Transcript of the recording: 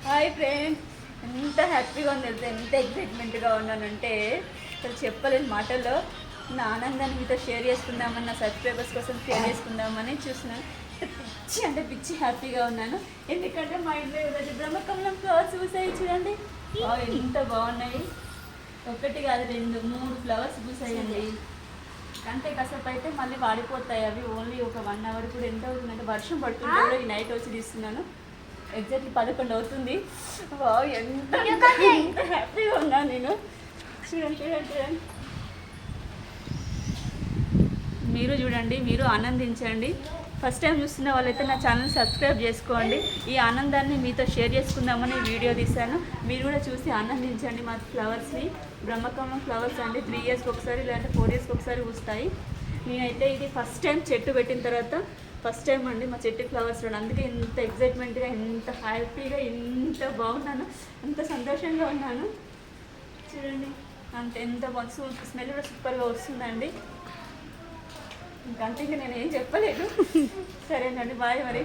Hi friends, ఎంత హ్యాపీగా ఉంది తెలుసా, ఎంత ఎక్సైట్మెంట్గా ఉన్నానంటే అసలు చెప్పలేని మాటల్లో. నా ఆనందాన్ని మీతో షేర్ చేసుకుందామని, నా సబ్స్క్రైబర్స్ కోసం షేర్ చేసుకుందామని చూస్తున్నాను. పిచ్చి అంటే పిచ్చి హ్యాపీగా ఉన్నాను. ఎందుకంటే మా ఇంట్లో ఈరోజు బ్రహ్మకమలం ఫ్లవర్స్ పూసాయి చూడండి. ఎంత బాగున్నాయి. ఒకటి కాదు, 2, 3 ఫ్లవర్స్ పూసాయండి. అంటే కాసేపు అయితే మళ్ళీ వాడిపోతాయి అవి. ఓన్లీ ఒక 1 అవర్ కూడా ఎంత అవుతుందంటే వర్షం పడుతుంది కూడా. ఈ నైట్ వచ్చి తీస్తున్నాను. ఎగ్జాక్ట్లీ 11 అవుతుంది. ఎంత హ్యాపీగా ఉన్నాను నేను. చూడండి. మీరు చూడండి, మీరు ఆనందించండి. ఫస్ట్ టైం చూస్తున్న వాళ్ళైతే నా ఛానల్ సబ్స్క్రైబ్ చేసుకోండి. ఈ ఆనందాన్ని మీతో షేర్ చేసుకుందామని వీడియో తీశాను. మీరు కూడా చూసి ఆనందించండి. మా ఫ్లవర్స్ని బ్రహ్మకమలం ఫ్లవర్స్ అండి 3 ఇయర్స్కి ఒకసారి లేదంటే 4 ఇయర్స్కి ఒకసారి పూస్తాయి. నేనైతే ఇది ఫస్ట్ టైం చెట్టు పెట్టిన తర్వాత ఫస్ట్ టైం అండి మా చెట్టు ఫ్లవర్స్ చూడండి. అందుకే ఎంత ఎక్సైట్మెంట్గా, ఎంత హ్యాపీగా, ఎంత బాగున్నాను, ఎంత సంతోషంగా ఉన్నాను. చూడండి ఎంత బాగుంది. స్మెల్ కూడా సూపర్గా వస్తుందండి. ఇంకంతే, ఇంకా నేను ఏం చెప్పలేదు. సరేనండి, బాయ్ మరి.